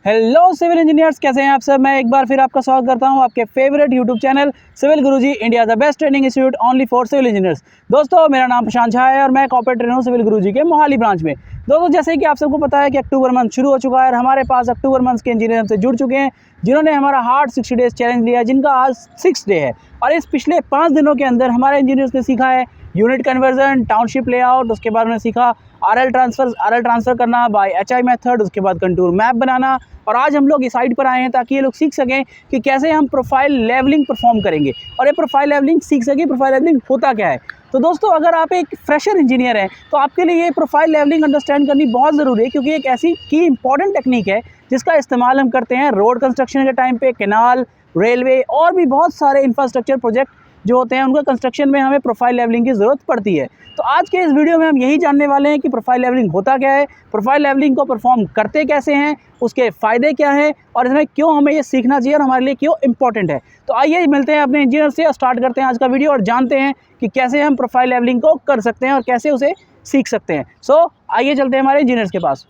Hello civil engineers, कैसे हैं आप सब। मैं एक बार फिर आपका स्वागत करता हूं आपके favourite YouTube channel civil Guruji India the best training institute only for civil engineers. दोस्तों, मेरा नाम प्रशांत झा है और मैं कॉर्पोरेट ट्रेनर हूं सिविल गुरुजी के मोहाली ब्रांच में। दोस्तों, जैसे कि आप सबको पता है कि अक्टूबर मंथ शुरू हो चुका है और हमारे पास अक्टूबर मंथ के इंजीनियर से जुड़ चुके हैं जिन्होंने हमारा हार्ड 60 डेज चैलेंज लिया है, जिनका आज 6 डे है। और इस पिछले 5 दिनों के अंदर हमारे इंजीनियर्स ने सीखा है यूनिट कन्वर्जन, टाउनशिप लेआउट, उसके बाद उन्होंने सीखा आरएल ट्रांसफ़र करना बाय एचआई मेथड, उसके बाद कंटूर मैप बनाना। और आज हम लोग इस साइड पर आए हैं ताकि ये लोग सीख सकें कि कैसे हम प्रोफाइल लेवलिंग परफॉर्म करेंगे और ये प्रोफाइल लेवलिंग सीख सकें। प्रोफाइल लेवलिंग होता क्या है। तो दोस्तों, अगर आप एक फ्रेशर इंजीनियर हैं तो आपके लिए ये प्रोफाइल लेवलिंग अंडरस्टैंड करनी बहुत ज़रूरी है, क्योंकि एक ऐसी की इंपॉर्टेंट टेक्निक है जिसका इस्तेमाल हम करते हैं रोड कंस्ट्रक्शन के टाइम पे, कैनाल, रेलवे और भी बहुत सारे इंफ्रास्ट्रक्चर प्रोजेक्ट जो होते हैं उनका कंस्ट्रक्शन में हमें प्रोफाइल लेवलिंग की ज़रूरत पड़ती है। तो आज के इस वीडियो में हम यही जानने वाले हैं कि प्रोफाइल लेवलिंग होता क्या है, प्रोफाइल लेवलिंग को परफॉर्म करते कैसे हैं, उसके फ़ायदे क्या हैं और इसमें क्यों हमें ये सीखना चाहिए और हमारे लिए क्यों इंपॉर्टेंट है। तो आइए मिलते हैं अपने इंजीनियर से और स्टार्ट करते हैं आज का वीडियो और जानते हैं कि कैसे हम प्रोफाइल लेवलिंग को कर सकते हैं और कैसे उसे सीख सकते हैं। सो आइए चलते हैं हमारे इंजीनियर्स के पास।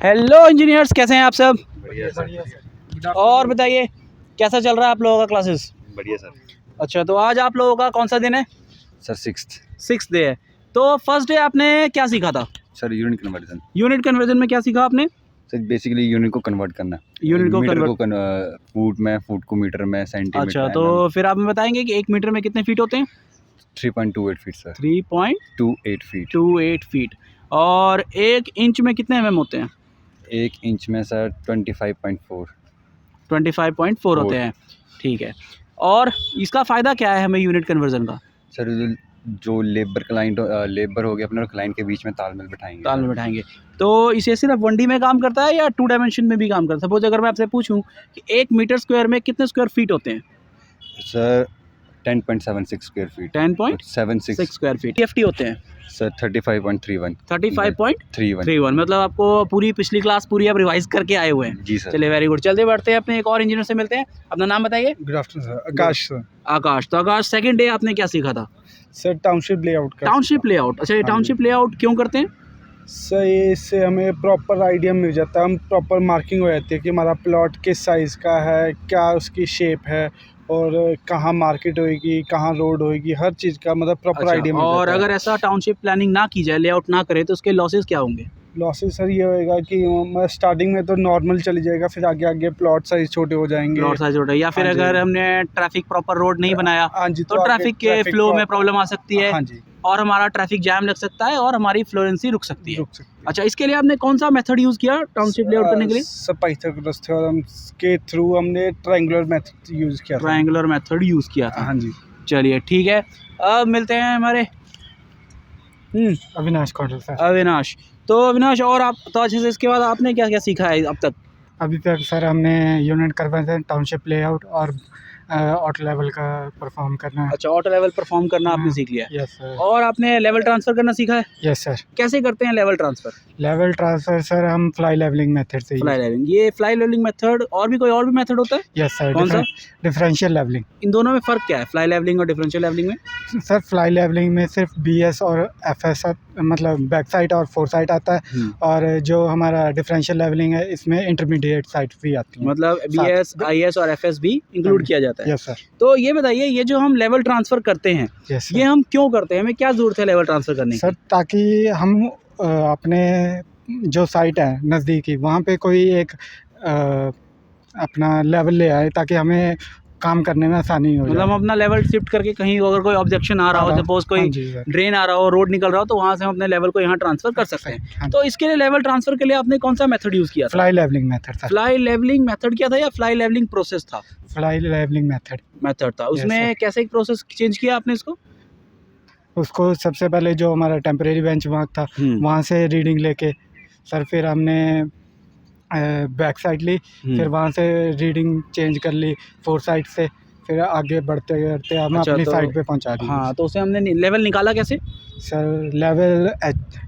हेलो इंजीनियर्स, कैसे हैं आप सब। बढ़िया और बताइए कैसा चल रहा है आप लोगों का क्लासेस। बढ़िया सर। अच्छा, तो आज आप लोगों का कौन सा दिन है। सर 6th डे है। तो फर्स्ट डे आपने क्या सीखा था। Sir unit conversion. Unit conversion में क्या सीखा आपने। सर बेसिकली यूनिट को कन्वर्ट करना। यूनिट को मीटर कन्वर्ट। फुट को मीटर में, सेंटीमीटर। अच्छा, तो फिर आप हमें बताएंगे कि 1 मीटर में कितने फीट होते हैं। 3.28 फीट सर। 3.28 2.8 फीट। और 1 इंच में कितने mm होते हैं। 1 इंच में सर 25.4 होते हैं। ठीक है। और इसका फ़ायदा क्या है हमें यूनिट कन्वर्जन का। सर जो लेबर हो गया अपने और क्लाइंट के बीच में तालमेल बिठाएंगे। तो इसे सिर्फ 1D में काम करता है या 2 डायमेंशन में भी काम करता है। सपोज अगर मैं आपसे पूछूं कि 1 मीटर स्क्वायर में कितने स्क्वायर फीट होते हैं। Sir 10.76 square feet. 10.76 square feet. TFT होते हैं सर 35.31 35.31। मतलब आपको पूरी पिछली क्लास पूरी आप रिवाइज करके आए हुए हैं। जी सर। चलिए, वेरी गुड। चलते बढ़ते हैं अपने एक और इंजीनियर से मिलते हैं। अपना नाम बताइए। Good afternoon sir. Akash sir. Akash. तो आकाश, सेकंड डे आपने क्या सीखा था। सर टाउनशिप लेआउट का। Township layout. अच्छा, ये टाउनशिप लेआउट क्यों करते हैं। सर ये इससे हमें प्रॉपर आइडिया मिल जाता है, हम प्रॉपर मार्किंग हो जाती है कि हमारा प्लॉट किस साइज़ का है, क्या उसकी शेप है और कहाँ मार्केट होएगी, कहाँ रोड होएगी, हर चीज़ का मतलब प्रॉपर आइडिया मिल और जाता है। अगर ऐसा टाउनशिप प्लानिंग ना की जाए, लेआउट ना करे, तो उसके लॉसेस क्या होंगे। लॉसेस सर ये होएगा कि मतलब स्टार्टिंग में तो नॉर्मल चली जाएगा, फिर आगे आगे प्लॉट साइज छोटे हो जाएंगे। प्लॉट साइज छोटा, या फिर हाँ जी। अगर हमने ट्रैफिक प्रॉपर रोड नहीं बनाया हाँ जी, तो ट्रैफिक के फ्लो में प्रॉब्लम आ सकती है। हाँ जी, और हमारा ट्रैफिक जैम लग सकता है और हमारी फ्लोरेंसी रुक सकती है। रुक सकते हैं। अच्छा, इसके लिए आपने कौन सा मेथड यूज़ किया टाउनशिप लेआउट करने के लिए। सर पाइथागोरस थ्योरम के थ्रू हमने ट्रायंगुलर मेथड यूज़ किया था। ट्रायंगुलर मेथड यूज़ किया था। हाँ जी। चलिए, ठीक है। अब मिलते हैं हमारे अविनाश कौंडल सर। अविनाश। तो अविनाश, और आप तो अच्छे से इसके बाद आपने क्या क्या सीखा है अब तक। अभी तक सर हमने यूनिट कन्वर्जन, टाउनशिप लेआउट और ऑटो लेवल का परफॉर्म करना है। अच्छा, ऑटो लेवल परफॉर्म करना आपने सीख लिया है। Yes sir. और आपने लेवल ट्रांसफ़र करना सीखा है। Yes sir. कैसे करते हैं level transfer. Level transfer sir हम फ्लाई लेवलिंग मेथड से। फ्लाई लेवलिंग, ये फ्लाई लेवलिंग मेथड और भी कोई और भी मेथड होता है। Yes sir. कौन सा? Differential levelling. इन दोनों में फ़र्क क्या है, फ्लाई लेवलिंग और डिफरेंशियल लेवलिंग में। सर फ्लाई लेवलिंग में सिर्फ BS और FS मतलब बैक साइड और फोर साइड आता है, और जो हमारा डिफरेंशियल लेवलिंग है इसमें इंटरमीडिएट साइड भी आती है, मतलब BS, IS और FS भी इंक्लूड किया जाता है। Yes sir. तो ये बताइए, ये जो हम लेवल ट्रांसफ़र करते हैं, यस ये सर। हम क्यों करते हैं, हमें क्या ज़रूरत है लेवल ट्रांसफ़र करने की। सर ताकि हम अपने जो साइट है नज़दीकी वहाँ पे कोई एक अपना लेवल ले आए ताकि हमें काम करने में आसानी हो मतलब जाए। हम अपना लेवल शिफ्ट करके कहीं अगर कोई ऑब्जेक्शन आ रहा हो, सपोज कोई हाँ जी सर। ड्रेन आ रहा हो, रोड निकल रहा हो, तो वहाँ से हम अपने लेवल को यहाँ ट्रांसफ़र कर सकते हैं। हाँ। तो इसके लिए लेवल ट्रांसफ़र के लिए आपने कौन सा मेथड यूज़ किया था। Fly levelling method sir. Fly levelling method किया था या फ्लाई लेवलिंग प्रोसेस था। फ्लाई लेवलिंग मेथड था। उसमें कैसे एक प्रोसेस चेंज किया आपने इसको। उसको सबसे पहले जो हमारा टेम्परेरी बेंच मार्क था वहाँ से रीडिंग लेके सर फिर हमने बैक साइड ली, फिर वहाँ से रीडिंग चेंज कर ली फोर साइड से, फिर आगे बढ़ते बढ़ते हम अपनी साइड पे पहुँचा दी। हाँ, तो उसे हमने लेवल निकाला कैसे। सर लेवल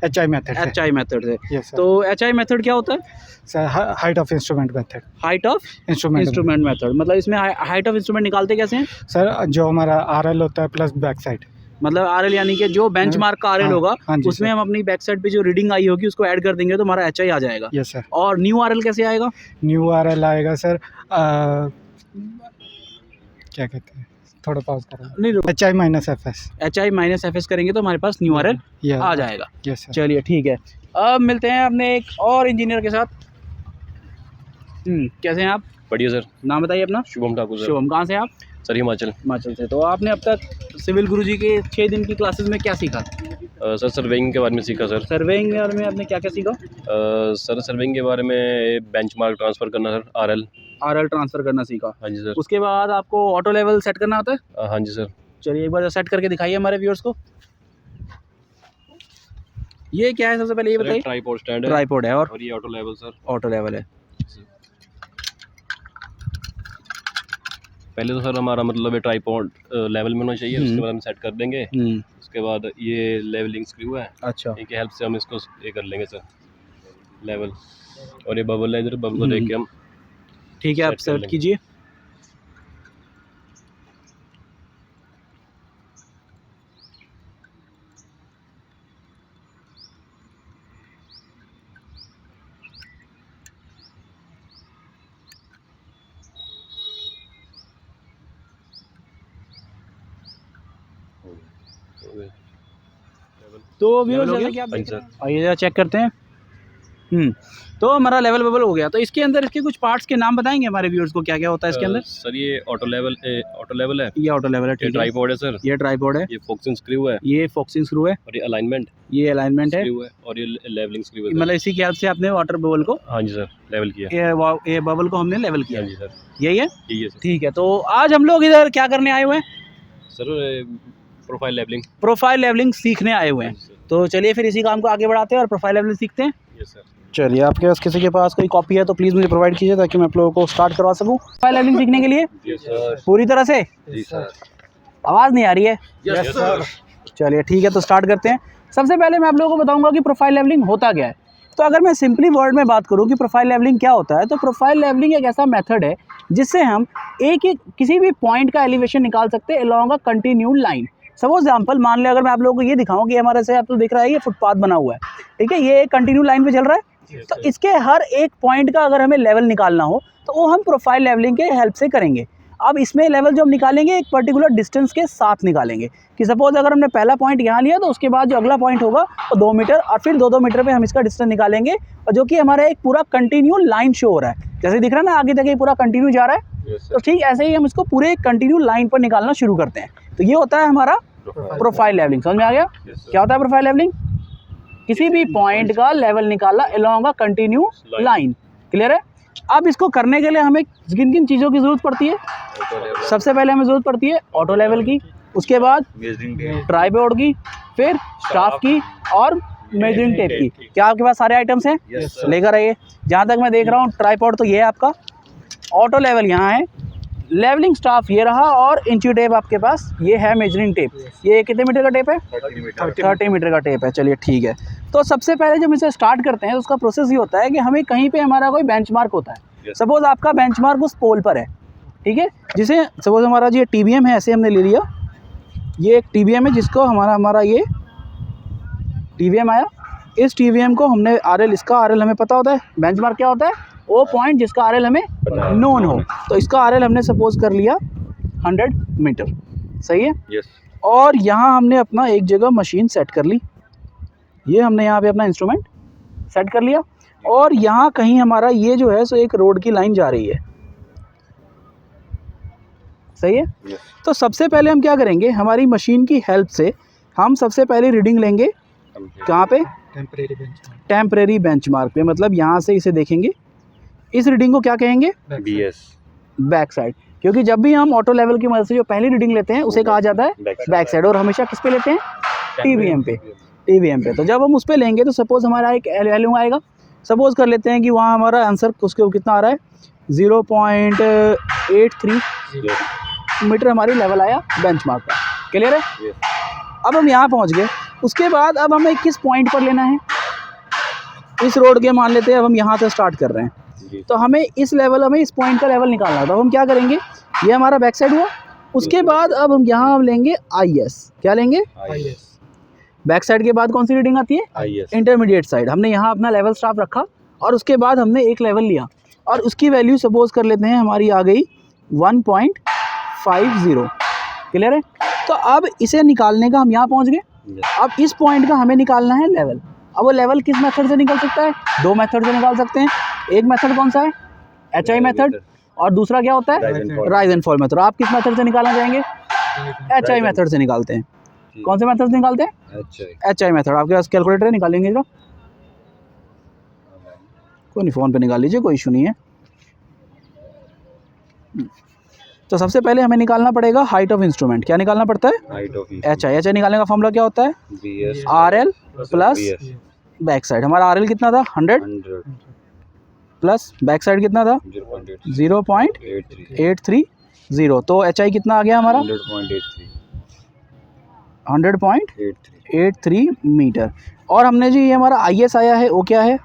HI मेथड से। HI मेथड से। Yes sir. तो HI मेथड क्या होता है। Sir height of instrument method. Height of instrument method, मतलब इसमें हाइट ऑफ इंस्ट्रूमेंट निकालते कैसे हैं। सर जो हमारा RL होता है प्लस बैक साइड मतलब RL यानी कि जो बेंचमार्क का RL हाँ, होगा हाँ जी उसमें सर। हम अपनी बैक साइड पे जो रीडिंग आई होगी उसको ऐड कर देंगे तो हमारा HI आ जाएगा। Yes sir. और न्यू RL कैसे आएगा? न्यू RL आएगा सर, क्या कहते हैं, थोड़ा पॉज करो। नहीं रुको, HI minus FS। HI minus FS करेंगे तो हमारे पास न्यू RL आ जाएगा। Yes sir. चलिए ठीक है, अब मिलते हैं अपने एक और इंजीनियर के साथ। कैसे हैं आप? बढ़िया सर। नाम बताइए अपना। शुभम ठाकुर सर। शुभम, कहाँ से आप? सर हिमाचल। हिमाचल से। तो आपने अब तक सिविल गुरुजी के 6 दिन की क्लासेस में क्या सीखा? सर सर्वेइंग के बारे में सीखा सर। सर्वेइंग के बारे में आपने क्या क्या सीखा? सर सर्वेइंग के बारे में बेंचमार्क ट्रांसफ़र करना सर, RL ट्रांसफ़र करना सीखा। हाँ जी सर। उसके बाद आपको ऑटो लेवल सेट करना होता है? हाँ जी सर। चलिए एक बार सेट करके दिखाइए हमारे व्यूअर्स को। ये क्या है सबसे पहले ये बताइए? ट्राइपॉड स्टैंड है। ट्राइपॉड है और ये auto level sir. Auto level है। पहले तो सर हमारा मतलब ट्राइपॉड लेवल में होना चाहिए, उसके बाद हम सेट कर देंगे। उसके बाद ये लेवलिंग स्क्रू है, अच्छा। इनकी हेल्प से हम इसको ये कर लेंगे सर लेवल। और ये बबल है, इधर बबल देख के हम ठीक है, आप सेट कर सेट लेंगे। कीजिए। तो व्यूअर्स जैसे कि आप हाँ जी देख सर। रहे हैं, आइए जरा चेक करते हैं। तो हमारा लेवल वेवल हो गया। तो इसके अंदर इसके कुछ पार्ट्स के नाम बताएंगे हमारे व्यूअर्स को, क्या क्या होता है इसके अंदर? सर ये ऑटो लेवल है, ये ऑटो लेवल है, ये ठीक है। ट्राइपॉड है सर, ये ट्राइपॉड है, ये फोक्सिंग स्क्रू है, ये फोक्सिंग स्क्रू है, और ये अलाइनमेंट ये अलाइनमेंट है, स्क्रू है, और ये लेवलिंग स्क्रू है। मतलब इसी की हेल्प से आपने वाटर बबल को, हाँ जी सर, लेवल किया। ये बबल को हमने लेवल किया। हाँ जी सर, यही है, ठीक है सर। ठीक है। तो आज हम लोग इधर क्या करने आए हुए हैं? Sir profile levelling. Profile levelling सीखने आए हुए हैं। तो चलिए फिर इसी काम को आगे बढ़ाते हैं और प्रोफाइल लेवलिंग सीखते हैं। Yes sir. चलिए, आपके पास किसी के पास कोई कॉपी है तो प्लीज़ मुझे प्रोवाइड कीजिए ताकि मैं आप लोगों को स्टार्ट करवा सकूं प्रोफाइल लेवलिंग सीखने के लिए यस सर। पूरी तरह से। जी सर। आवाज़ नहीं आ रही है? Yes sir. चलिए ठीक है, तो स्टार्ट करते हैं। सबसे पहले मैं आप लोगों को बताऊंगा कि प्रोफाइल लेवलिंग होता क्या है। तो अगर मैं सिंपली वर्ड में बात करूं कि प्रोफाइल लेवलिंग क्या होता है, तो प्रोफाइल लेवलिंग एक ऐसा मेथड है जिससे हम एक किसी भी पॉइंट का एलिवेशन निकाल सकते हैं along a continued line. Suppose example मान लें, अगर मैं आप लोगों को ये दिखाऊं कि हमारे से आप तो दिख रहा है ये फुटपाथ बना हुआ है, ठीक है, ये एक कंटिन्यू लाइन पे चल रहा है। तो इसके हर एक पॉइंट का अगर हमें लेवल निकालना हो तो वो हम प्रोफाइल लेवलिंग के हेल्प से करेंगे। अब इसमें लेवल जो हम निकालेंगे एक पर्टिकुलर डिस्टेंस के साथ निकालेंगे कि सपोज अगर हमने पहला पॉइंट यहाँ लिया तो उसके बाद जो अगला पॉइंट होगा वो 2 मीटर और फिर 2-2 मीटर पे हम इसका डिस्टेंस निकालेंगे, और जो कि हमारा एक पूरा कंटिन्यू लाइन शो हो रहा है। जैसे दिख रहा है ना, आगे तक ये पूरा कंटिन्यू जा रहा है। तो ठीक ऐसे ही हम इसको पूरे कंटिन्यू लाइन पर निकालना शुरू करते हैं। तो ये होता है हमारा प्रोफाइल लेवलिंग। समझ में आ गया क्या होता है प्रोफाइल लेवलिंग? किसी भी पॉइंट का लेवल निकाला along a continue line. Clear है? अब इसको करने के लिए हमें किन किन चीज़ों की ज़रूरत पड़ती है? सबसे पहले हमें ज़रूरत पड़ती है ऑटो लेवल की, उसके बाद ट्राइपॉड की, फिर स्टाफ की और मेजरिंग टेप की। क्या आपके पास सारे आइटम्स हैं? लेकर आइए। जहाँ तक मैं देख रहा हूँ ट्राइपॉड तो ये है आपका, ऑटो लेवल यहाँ है, लेवलिंग स्टाफ ये रहा, और इंची टेप आपके पास ये है, मेजरिंग टेप। ये कितने मीटर का टेप है? 30 मीटर का टेप है। चलिए ठीक है। तो सबसे पहले जब इसे स्टार्ट करते हैं तो उसका प्रोसेस ये होता है कि हमें कहीं पे हमारा कोई बेंचमार्क होता है। सपोज आपका बेंचमार्क उस पोल पर है, ठीक है, जिसे सपोज हमारा ये TBM है, ऐसे हमने ले लिया, ये एक TBM है जिसको हमारा ये TBM आया। इस TBM को हमने RL, इसका RL हमें पता होता है। बेंचमार्क क्या होता है? वो पॉइंट जिसका RL हमें नोन हो। तो इसका RL हमने सपोज कर लिया 100 मीटर। सही है? यस। और यहाँ हमने अपना एक जगह मशीन सेट कर ली, ये हमने यहाँ पे अपना इंस्ट्रूमेंट सेट कर लिया, और यहाँ कहीं हमारा ये जो है सो एक रोड की लाइन जा रही है। सही है? तो सबसे पहले हम क्या करेंगे, हमारी मशीन की हेल्प से हम सबसे पहले रीडिंग लेंगे। कहाँ पे? टेम्परेरी बेंचमार्क पे। मतलब यहाँ से इसे देखेंगे, इस रीडिंग को क्या कहेंगे? BS back side. क्योंकि जब भी हम ऑटो लेवल की मदद से जो पहली रीडिंग लेते हैं उसे कहा जाता है बैक साइड, और हमेशा किस पे लेते हैं? TBM पे। TBM पे। तो जब हम उस पे लेंगे तो सपोज हमारा एक वैल्यू आएगा। सपोज कर लेते हैं कि वहाँ हमारा आंसर उसके कितना आ रहा है, 0.83 मीटर हमारी लेवल आया बेंचमार्क का। क्लियर है? अब हम यहाँ पहुँच गए। उसके बाद अब हमें किस पॉइंट पर लेना है? इस रोड के मान लेते हैं, अब हम यहाँ से स्टार्ट कर रहे हैं, तो हमें इस पॉइंट का लेवल निकालना है। तो हम क्या करेंगे, ये हमारा बैक साइड हुआ, उसके बाद अब हम यहाँ हम लेंगे IS, क्या लेंगे? बैक साइड के बाद कौन सी रीडिंग आती है? Intermediate side. हमने यहाँ अपना लेवल स्टाफ रखा और उसके बाद हमने एक लेवल लिया और उसकी वैल्यू सपोज कर लेते हैं हमारी आ गई 1.50। क्लियर है? तो अब इसे निकालने का हम यहाँ पहुँच गए। अब इस पॉइंट का हमें निकालना है लेवल। अब वो लेवल किस मेथड से निकल सकता है? दो मेथड से निकाल सकते हैं। एक मेथड कौन सा है? HI मेथड, और दूसरा क्या होता है? Rise and fall method. आप किस मेथड से निकालना चाहेंगे? HI मेथड से निकालते हैं। कौन से मेथड से निकालते हैं? HI method. आपके पास कैलकुलेटर है, निकालेंगे जरा। कोई नहीं, फ़ोन पे निकाल लीजिए, कोई इशू नहीं है। तो सबसे पहले हमें निकालना पड़ेगा हाइट ऑफ इंस्ट्रूमेंट। क्या निकालना पड़ता है? HI निकालने का फॉर्मूला क्या होता है? RL plus back side. हमारा RL कितना था? 100 प्लस बैक साइड कितना था? 0.830। तो HI कितना आ गया हमारा? 100.83 मीटर। और हमने जी ये हमारा IS आया है, वो क्या है?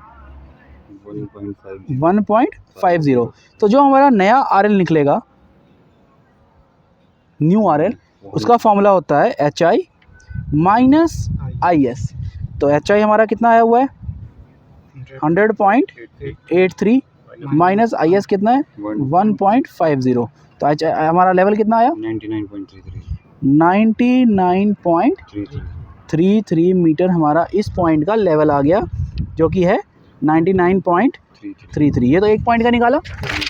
1.50। तो जो हमारा नया RL निकलेगा, न्यू RL, उसका फॉर्मूला होता है HI माइनस IS। तो HI हमारा कितना आया हुआ है? 100.83 माइनस IS कितना है? 1.50। तो HI हमारा लेवल कितना आया? 99.33 मीटर हमारा इस पॉइंट का लेवल आ गया, जो कि है 99.33। ये तो एक पॉइंट का निकाला,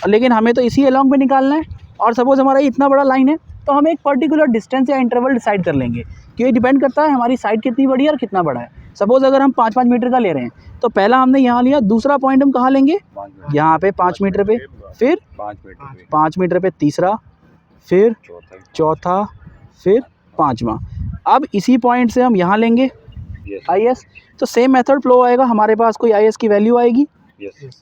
लेकिन हमें तो इसी अलॉन्ग पे निकालना है। और सपोज हमारा इतना बड़ा लाइन है, तो हम एक पर्टिकुलर डिस्टेंस या इंटरवल डिसाइड कर लेंगे कि ये डिपेंड करता है हमारी साइड कितनी बड़ी है और कितना बड़ा है। सपोज अगर हम 5-5 मीटर का ले रहे हैं, तो पहला हमने यहाँ लिया, दूसरा पॉइंट हम कहाँ लेंगे? यहाँ पे 5 मीटर पे, फिर 5 मीटर पे तीसरा, फिर चौथा, फिर पाँचवा। अब इसी पॉइंट से हम यहाँ लेंगे IS। तो सेम मेथड फ्लो आएगा, हमारे पास कोई IS की वैल्यू आएगी,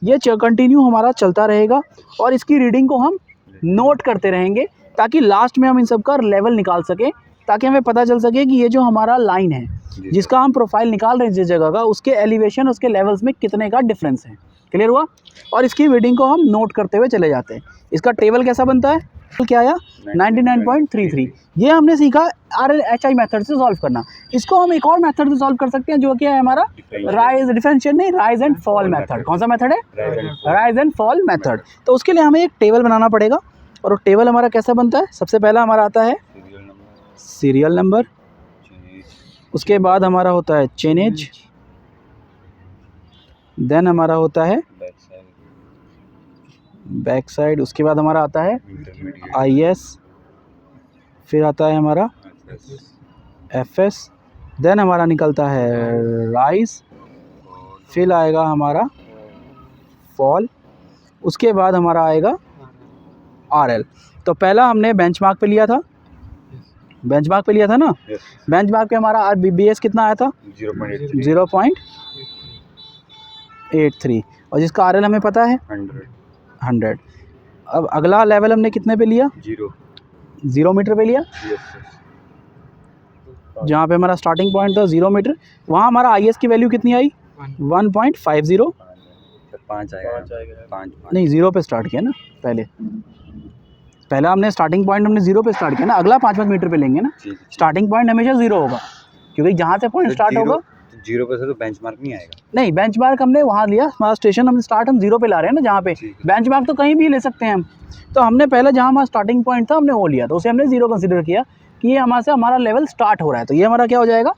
ये कंटिन्यू हमारा चलता रहेगा और इसकी रीडिंग को हम नोट करते रहेंगे, ताकि लास्ट में हम इन सब का लेवल निकाल सकें, ताकि हमें पता चल सके कि ये जो हमारा लाइन है, जिसका हम प्रोफाइल निकाल रहे हैं जिस जगह का, उसके एलिवेशन, उसके लेवल्स में कितने का डिफरेंस है। क्लियर हुआ? और इसकी रीडिंग को हम नोट करते हुए चले जाते हैं। इसका टेबल कैसा बनता है? क्या आया? 99.33। ये हमने सीखा RL-HI मेथड से सॉल्व करना। इसको हम एक और मेथड से सॉल्व कर सकते हैं, जो क्या है हमारा? Rise and fall method. कौन सा मेथड है? Rise and fall method. तो उसके लिए हमें एक टेबल बनाना पड़ेगा, और वो टेबल हमारा कैसा बनता है? सबसे पहला हमारा आता है सीरियल नंबर, उसके बाद हमारा होता है चेनेज, देन हमारा होता है बैक साइड, उसके बाद हमारा आता है IS, फिर आता है हमारा FS, देन हमारा निकलता है राइज, फिर आएगा हमारा फॉल, उसके बाद हमारा आएगा RL। तो पहला हमने बेंचमार्क पे लिया था, बेंचमार्क पे लिया था ना? बेंचमार्क पे हमारा BS कितना आया था? 0.83, और जिसका RL हमें पता है 100। अब अगला लेवल हमने कितने पे लिया? 0 मीटर पे लिया। जहाँ पे हमारा स्टार्टिंग पॉइंट था 0 मीटर, वहाँ हमारा IS की वैल्यू कितनी आई? 1.50। 5 नहीं, 0 पे स्टार्ट किया ना पहला हमने स्टार्टिंग पॉइंट हमने 0 पे स्टार्ट किया ना। अगला 5-5 मीटर पे लेंगे ना। स्टार्टिंग पॉइंट हमेशा 0 होगा, क्योंकि जहाँ से पॉइंट स्टार्ट होगा 0 पे से तो बेंचमार्क नहीं आएगा। नहीं, बेंचमार्क हमने वहाँ लिया, हमारा स्टेशन हम स्टार्ट हम 0 पे ला रहे हैं ना, जहाँ पे बेंचमार्क तो कहीं भी ले सकते हैं हम। तो हमने पहले जहाँ हमारा स्टार्टिंग पॉइंट था हमने वो लिया, तो उसे हमने 0 कंसिडर किया कि ये हमारे से हमारा लेवल स्टार्ट हो रहा है। तो ये हमारा क्या हो जाएगा?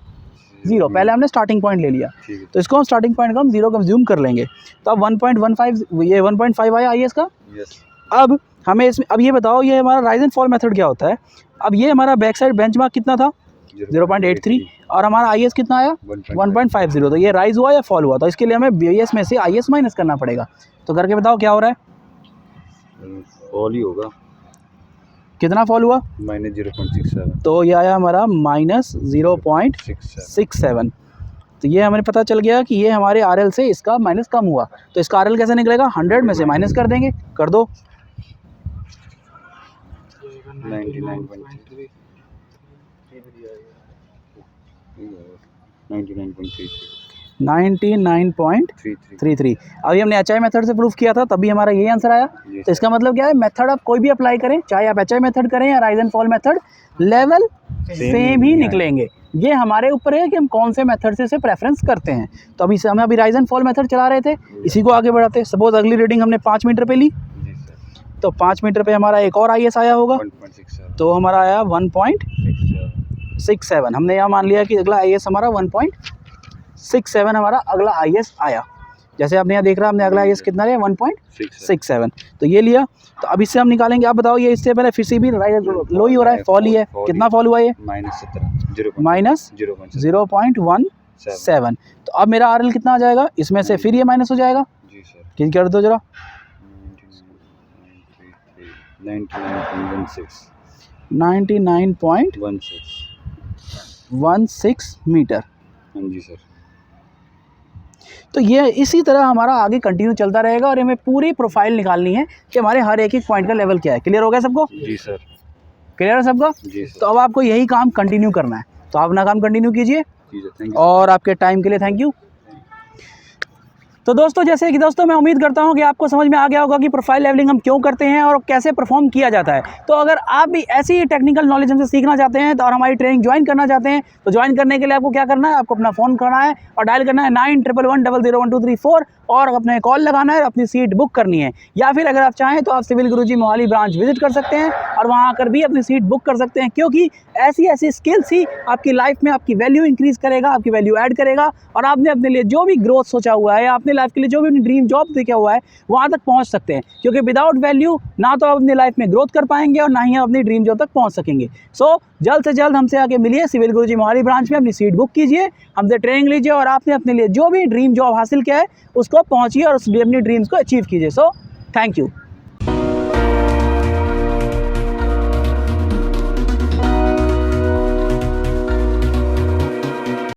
0। पहले हमने स्टार्टिंग पॉइंट ले लिया, तो इसको हम स्टार्टिंग पॉइंट को हम 0 कंज्यूम कर लेंगे। तो अब 1.15, ये 1.5 आया IS का। अब हमें इसमें, अब ये बताओ, ये हमारा राइज एंड फॉल मेथड क्या होता है? अब ये हमारा बैक साइड बेंचमार्क कितना था? 0.83, और हमारा IS कितना आया? 1.50। तो ये राइज हुआ या फॉल हुआ? तो इसके लिए हमें BS में से IS माइनस करना पड़ेगा। तो करके बताओ क्या हो रहा है? फॉल ही होगा। कितना फॉल हुआ? -0.67। तो ये आया हमारा -0.67। तो ये हमें पता चल गया कि ये हमारे RL से इसका माइनस कम हुआ। तो इसका RL कैसे निकलेगा? 100 में से माइनस कर देंगे। कर दो। 99.33। 99.33। अभी हमने HI मेथड से प्रूफ किया था, तभी हमारा यही आंसर आया। तो इसका मतलब क्या है, मेथड आप कोई भी अप्लाई करें, चाहे आप HI मेथड करें या rise and fall method, level same ही निकलेंगे। ये हमारे ऊपर है कि हम कौन से मेथड से इसे प्रेफरेंस करते हैं। तो अभी हम अभी राइज एंड फॉल मेथड चला रहे थे, इसी को आगे बढ़ाते हैं। सपोज अगली रीडिंग हमने 5 मीटर पे ली, तो 5 मीटर पे हमारा एक और IS आया होगा, तो हमारा आया 1.67। हमने यहाँ मान लिया कि अगला IS हमारा 1.67 हमारा अगला IS आया। जैसे आपने यहाँ देख रहा, हमने अगला IS कितना लिया, 1.67। तो ये लिया। तो अब इससे हम निकालेंगे, आप बताओ ये इससे पहले फिर से भी लो ही हो रहा है, फॉल ही है। कितना फॉल हुआ ये, माइनस 0.17। तो अब मेरा RL कितना आ जाएगा, इसमें से फिर ये माइनस हो जाएगा। जी सर, किन कर दो जरा, 99.16 मीटर। हाँ जी सर। तो ये इसी तरह हमारा आगे कंटिन्यू चलता रहेगा और हमें पूरी प्रोफाइल निकालनी है कि हमारे हर एक पॉइंट का लेवल क्या है। क्लियर हो गया सबको? जी सर। क्लियर है सबका? जी सर। तो अब आपको यही काम कंटिन्यू करना है, तो आप अपना काम कंटिन्यू कीजिए। जी सर, थैंक यू। और आपके टाइम के लिए थैंक यू। तो दोस्तों, जैसे कि दोस्तों मैं उम्मीद करता हूं कि आपको समझ में आ गया होगा कि प्रोफाइल लेवलिंग हम क्यों करते हैं और कैसे परफॉर्म किया जाता है। तो अगर आप भी ऐसी टेक्निकल नॉलेज हमसे सीखना चाहते हैं तो और हमारी ट्रेनिंग ज्वाइन करना चाहते हैं, तो ज्वाइन करने के लिए आपको क्या करना है, आपको अपना फ़ोन करना है और डायल करना है 9111001234 और अपने कॉल लगाना है, अपनी सीट बुक करनी है। या फिर अगर आप चाहें तो आप सिविल गुरुजी मोहाली ब्रांच विजिट कर सकते हैं और वहाँ आकर भी अपनी सीट बुक कर सकते हैं, क्योंकि ऐसी स्किल्स ही आपकी लाइफ में आपकी वैल्यू इंक्रीज़ करेगा, आपकी वैल्यू ऐड करेगा और आपने अपने लिए जो भी ग्रोथ सोचा हुआ है या अपने लाइफ के लिए जो भी अपनी ड्रीम जॉब देखा हुआ है वहाँ तक पहुँच सकते हैं। क्योंकि विदाउट वैल्यू ना तो आप अपनी लाइफ में ग्रोथ कर पाएंगे और ना ही आप अपनी ड्रीम जॉब तक पहुँच सकेंगे। सो जल्द से जल्द हमसे आके मिलिए, सिविल गुरुजी मोहाली ब्रांच में अपनी सीट बुक कीजिए, हमसे ट्रेनिंग लीजिए और आपने अपने लिए जो भी ड्रीम जॉब हासिल किया है उसको पहुँचिए और अपनी ड्रीम्स को अचीव कीजिए। So thank you.